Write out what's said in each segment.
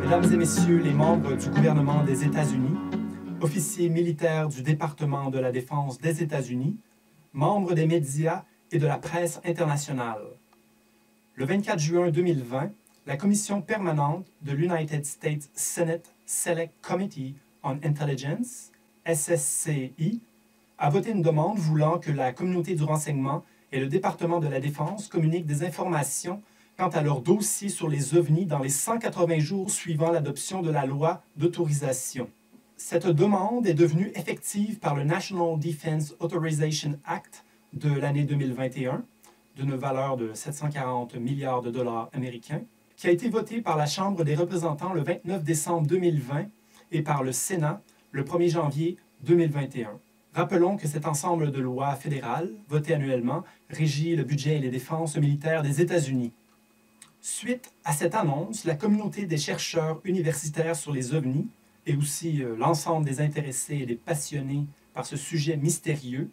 Mesdames et Messieurs les membres du gouvernement des États-Unis, officiers militaires du département de la Défense des États-Unis, membres des médias et de la presse internationale. Le 24 juin 2020, la Commission permanente de l'United States Senate Select Committee on Intelligence, SSCI, a voté une demande voulant que la communauté du renseignement et le département de la Défense communiquent des informations quant à leur dossier sur les OVNI dans les 180 jours suivant l'adoption de la loi d'autorisation. Cette demande est devenue effective par le National Defense Authorization Act de l'année 2021, d'une valeur de 740 milliards de dollars américains, qui a été voté par la Chambre des représentants le 29 décembre 2020 et par le Sénat le 1er janvier 2021. Rappelons que cet ensemble de lois fédérales, votées annuellement, régit le budget et les dépenses militaires des États-Unis. Suite à cette annonce, la communauté des chercheurs universitaires sur les OVNI et aussi l'ensemble des intéressés et des passionnés par ce sujet mystérieux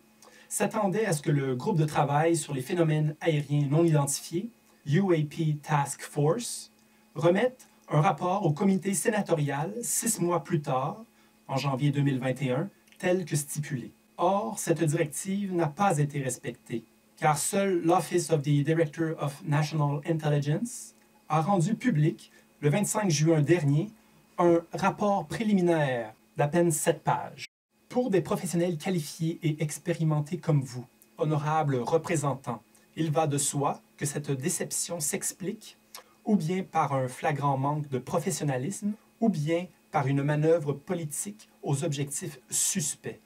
s'attendait à ce que le groupe de travail sur les phénomènes aériens non identifiés, UAP Task Force, remette un rapport au comité sénatorial 6 mois plus tard, en janvier 2021, tel que stipulé. Or, cette directive n'a pas été respectée, car seul l'Office of the Director of National Intelligence a rendu public, le 25 juin dernier, un rapport préliminaire d'à peine 7 pages. Pour des professionnels qualifiés et expérimentés comme vous, honorables représentants, il va de soi que cette déception s'explique ou bien par un flagrant manque de professionnalisme, ou bien par une manœuvre politique aux objectifs suspects.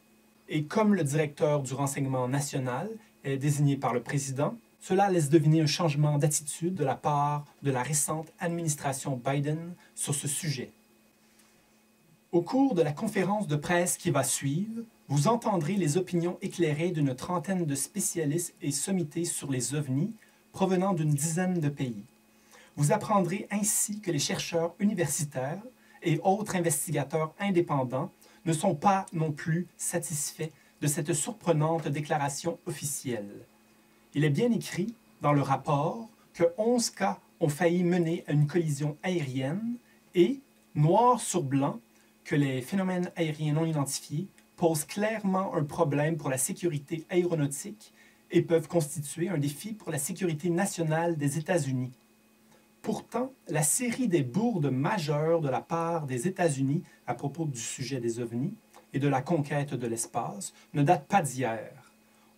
Et comme le directeur du renseignement national est désigné par le président, cela laisse deviner un changement d'attitude de la part de la récente administration Biden sur ce sujet. Au cours de la conférence de presse qui va suivre, vous entendrez les opinions éclairées d'une trentaine de spécialistes et sommités sur les OVNI provenant d'une dizaine de pays. Vous apprendrez ainsi que les chercheurs universitaires et autres investigateurs indépendants ne sont pas non plus satisfaits de cette surprenante déclaration officielle. Il est bien écrit dans le rapport que 11 cas ont failli mener à une collision aérienne et, noir sur blanc, que les phénomènes aériens non identifiés posent clairement un problème pour la sécurité aéronautique et peuvent constituer un défi pour la sécurité nationale des États-Unis. Pourtant, la série des bourdes majeures de la part des États-Unis à propos du sujet des OVNI et de la conquête de l'espace ne date pas d'hier.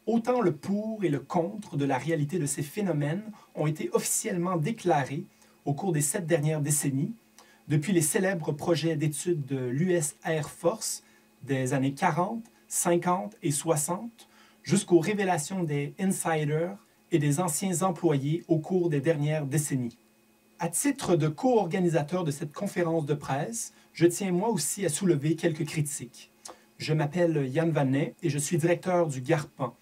Autant le pour et le contre de la réalité de ces phénomènes ont été officiellement déclarés au cours des 7 dernières décennies, depuis les célèbres projets d'études de l'US Air Force des années 40, 50 et 60, jusqu'aux révélations des insiders et des anciens employés au cours des dernières décennies. À titre de co-organisateur de cette conférence de presse, je tiens moi aussi à soulever quelques critiques. Je m'appelle Yann Vanet et je suis directeur du GARPAN,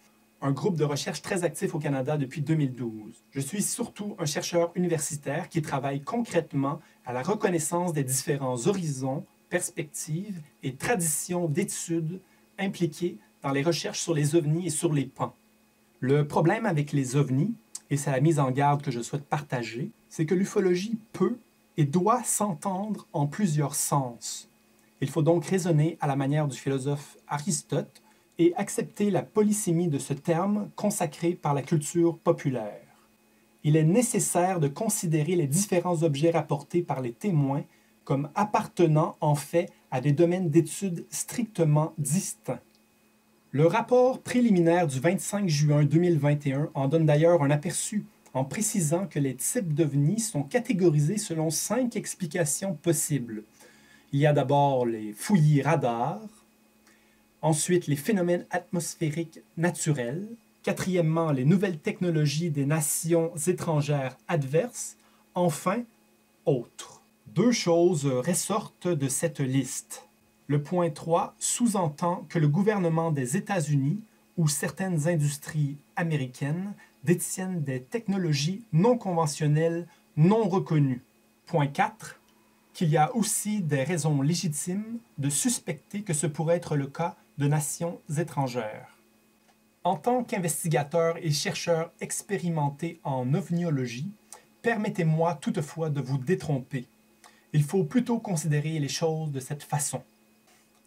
un groupe de recherche très actif au Canada depuis 2012. Je suis surtout un chercheur universitaire qui travaille concrètement à la reconnaissance des différents horizons, perspectives et traditions d'études impliquées dans les recherches sur les OVNI et sur les PAN. Le problème avec les OVNI, et c'est la mise en garde que je souhaite partager, c'est que l'ufologie peut et doit s'entendre en plusieurs sens. Il faut donc raisonner à la manière du philosophe Aristote et accepter la polysémie de ce terme consacré par la culture populaire. Il est nécessaire de considérer les différents objets rapportés par les témoins comme appartenant en fait à des domaines d'études strictement distincts. Le rapport préliminaire du 25 juin 2021 en donne d'ailleurs un aperçu en précisant que les types d'OVNI sont catégorisés selon 5 explications possibles. Il y a d'abord les fouillis radars, ensuite les phénomènes atmosphériques naturels, quatrièmement les nouvelles technologies des nations étrangères adverses, enfin, autres. 2 choses ressortent de cette liste. Le point 3 sous-entend que le gouvernement des États-Unis ou certaines industries américaines détiennent des technologies non conventionnelles non reconnues. Point 4, qu'il y a aussi des raisons légitimes de suspecter que ce pourrait être le cas de nations étrangères. En tant qu'investigateur et chercheur expérimenté en ovniologie, permettez-moi toutefois de vous détromper. Il faut plutôt considérer les choses de cette façon.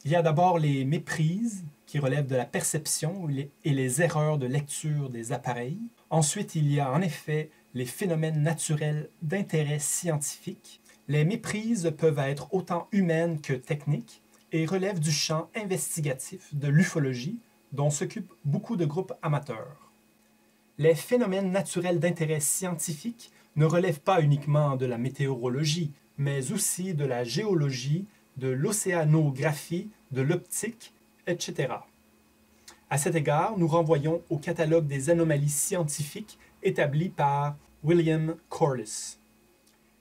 Il y a d'abord les méprises, qui relèvent de la perception et les erreurs de lecture des appareils. Ensuite, il y a en effet les phénomènes naturels d'intérêt scientifique. Les méprises peuvent être autant humaines que techniques et relèvent du champ investigatif de l'ufologie, dont s'occupent beaucoup de groupes amateurs. Les phénomènes naturels d'intérêt scientifique ne relèvent pas uniquement de la météorologie, mais aussi de la géologie, de l'océanographie, de l'optique, etc. À cet égard, nous renvoyons au catalogue des anomalies scientifiques établi par William Corliss.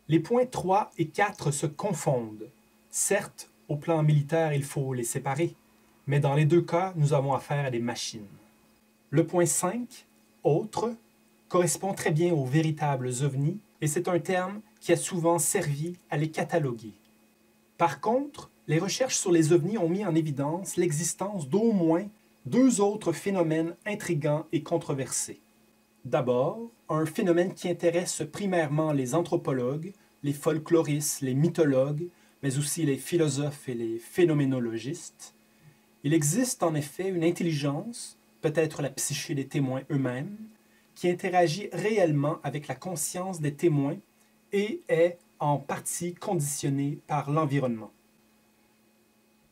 Les points 3 et 4 se confondent. Certes, au plan militaire, il faut les séparer, mais dans les deux cas, nous avons affaire à des machines. Le point 5, autre, correspond très bien aux véritables ovnis et c'est un terme qui a souvent servi à les cataloguer. Par contre, les recherches sur les ovnis ont mis en évidence l'existence d'au moins deux autres phénomènes intrigants et controversés. D'abord, un phénomène qui intéresse primairement les anthropologues, les folkloristes, les mythologues, mais aussi les philosophes et les phénoménologistes. Il existe en effet une intelligence, peut-être la psyché des témoins eux-mêmes, qui interagit réellement avec la conscience des témoins et est en partie conditionnée par l'environnement.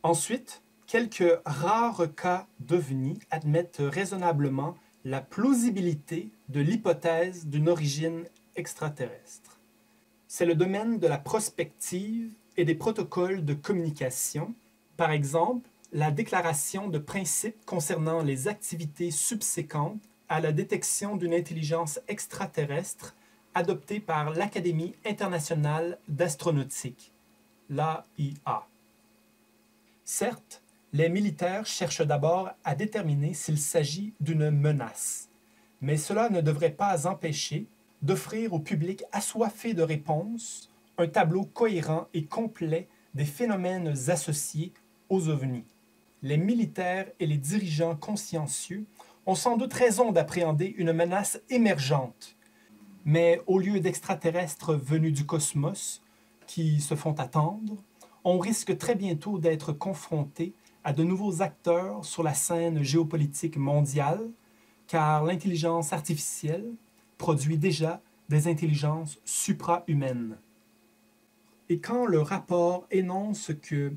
Ensuite, quelques rares cas d'ovnis admettent raisonnablement la plausibilité de l'hypothèse d'une origine extraterrestre. C'est le domaine de la prospective et des protocoles de communication, par exemple la déclaration de principes concernant les activités subséquentes à la détection d'une intelligence extraterrestre adoptée par l'Académie internationale d'astronautique, l'AIA. Certes, les militaires cherchent d'abord à déterminer s'il s'agit d'une menace, mais cela ne devrait pas empêcher d'offrir au public assoiffé de réponses un tableau cohérent et complet des phénomènes associés aux ovnis. Les militaires et les dirigeants consciencieux ont sans doute raison d'appréhender une menace émergente, mais au lieu d'extraterrestres venus du cosmos qui se font attendre, on risque très bientôt d'être confronté à de nouveaux acteurs sur la scène géopolitique mondiale, car l'intelligence artificielle produit déjà des intelligences supra-humaines. Et quand le rapport énonce que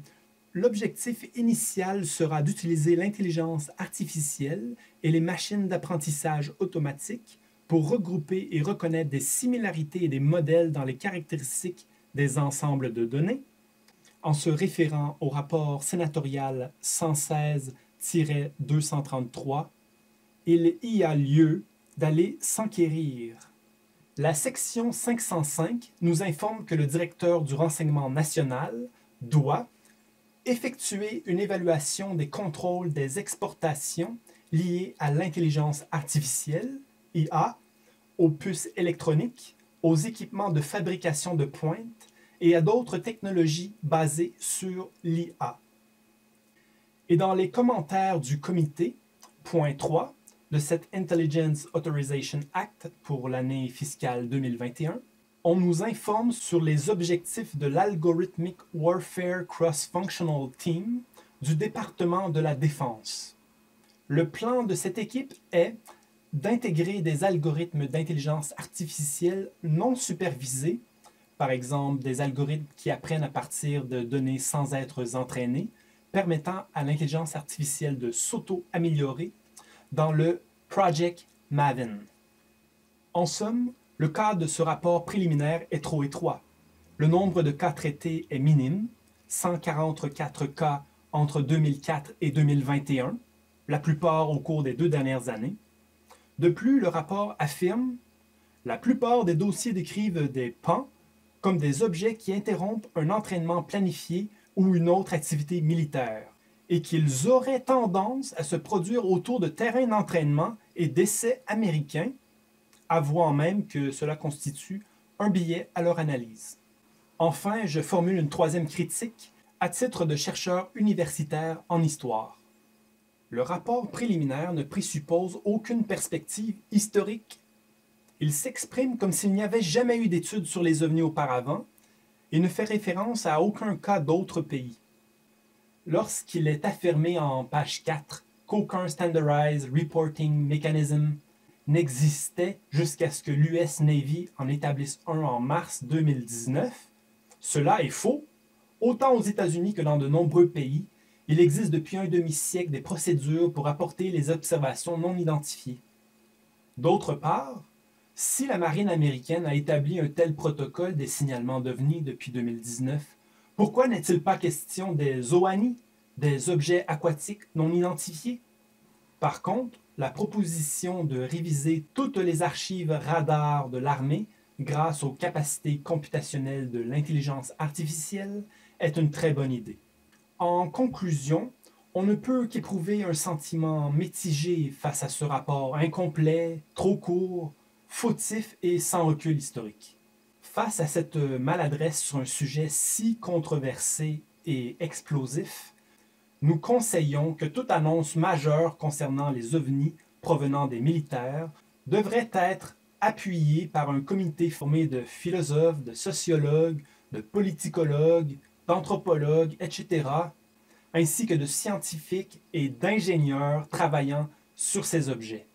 l'objectif initial sera d'utiliser l'intelligence artificielle et les machines d'apprentissage automatique pour regrouper et reconnaître des similarités et des modèles dans les caractéristiques des ensembles de données, en se référant au rapport sénatorial 116-233, il y a lieu d'aller s'enquérir. La section 505 nous informe que le directeur du renseignement national doit effectuer une évaluation des contrôles des exportations liées à l'intelligence artificielle, IA, aux puces électroniques, aux équipements de fabrication de pointe et à d'autres technologies basées sur l'IA. Et dans les commentaires du comité, point 3, de cette Intelligence Authorization Act pour l'année fiscale 2021, on nous informe sur les objectifs de l'Algorithmic Warfare Cross-Functional Team du département de la Défense. Le plan de cette équipe est d'intégrer des algorithmes d'intelligence artificielle non supervisés, par exemple des algorithmes qui apprennent à partir de données sans être entraînés, permettant à l'intelligence artificielle de s'auto-améliorer dans le Project Maven. En somme, le cadre de ce rapport préliminaire est trop étroit. Le nombre de cas traités est minime, 144 cas entre 2004 et 2021, la plupart au cours des 2 dernières années. De plus, le rapport affirme « La plupart des dossiers décrivent des PAN comme des objets qui interrompent un entraînement planifié ou une autre activité militaire, et qu'ils auraient tendance à se produire autour de terrains d'entraînement et d'essais américains, avouant même que cela constitue un billet à leur analyse. » Enfin, je formule une troisième critique à titre de chercheur universitaire en histoire. Le rapport préliminaire ne présuppose aucune perspective historique. Il s'exprime comme s'il n'y avait jamais eu d'études sur les ovnis auparavant et ne fait référence à aucun cas d'autre pays. Lorsqu'il est affirmé en page 4 qu'aucun Standardized Reporting Mechanism n'existait jusqu'à ce que l'US Navy en établisse un en mars 2019, cela est faux. Autant aux États-Unis que dans de nombreux pays, il existe depuis un demi-siècle des procédures pour apporter les observations non identifiées. D'autre part, si la marine américaine a établi un tel protocole des signalements d'OVNI depuis 2019, pourquoi n'est-il pas question des OANI, des objets aquatiques non identifiés? Par contre, la proposition de réviser toutes les archives radars de l'armée grâce aux capacités computationnelles de l'intelligence artificielle est une très bonne idée. En conclusion, on ne peut qu'éprouver un sentiment mitigé face à ce rapport incomplet, trop court, fautif et sans recul historique. Face à cette maladresse sur un sujet si controversé et explosif, nous conseillons que toute annonce majeure concernant les OVNI provenant des militaires devrait être appuyée par un comité formé de philosophes, de sociologues, de politicologues, d'anthropologues, etc., ainsi que de scientifiques et d'ingénieurs travaillant sur ces objets.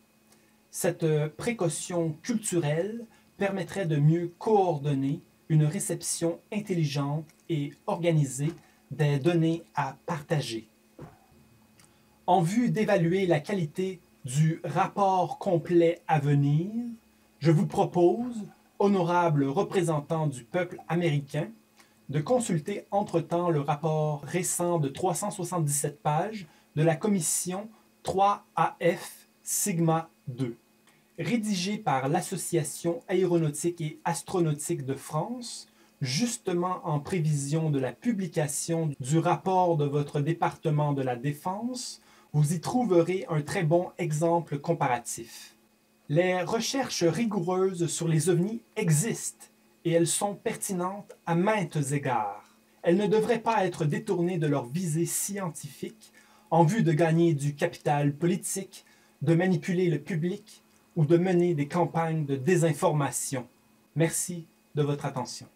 Cette précaution culturelle permettrait de mieux coordonner une réception intelligente et organisée des données à partager. En vue d'évaluer la qualité du rapport complet à venir, je vous propose, honorables représentants du peuple américain, de consulter entre-temps le rapport récent de 377 pages de la commission 3AF Sigma 2, rédigé par l'Association aéronautique et astronautique de France, justement en prévision de la publication du rapport de votre département de la Défense. Vous y trouverez un très bon exemple comparatif. Les recherches rigoureuses sur les OVNI existent et elles sont pertinentes à maintes égards. Elles ne devraient pas être détournées de leur visée scientifique en vue de gagner du capital politique, de manipuler le public ou de mener des campagnes de désinformation. Merci de votre attention.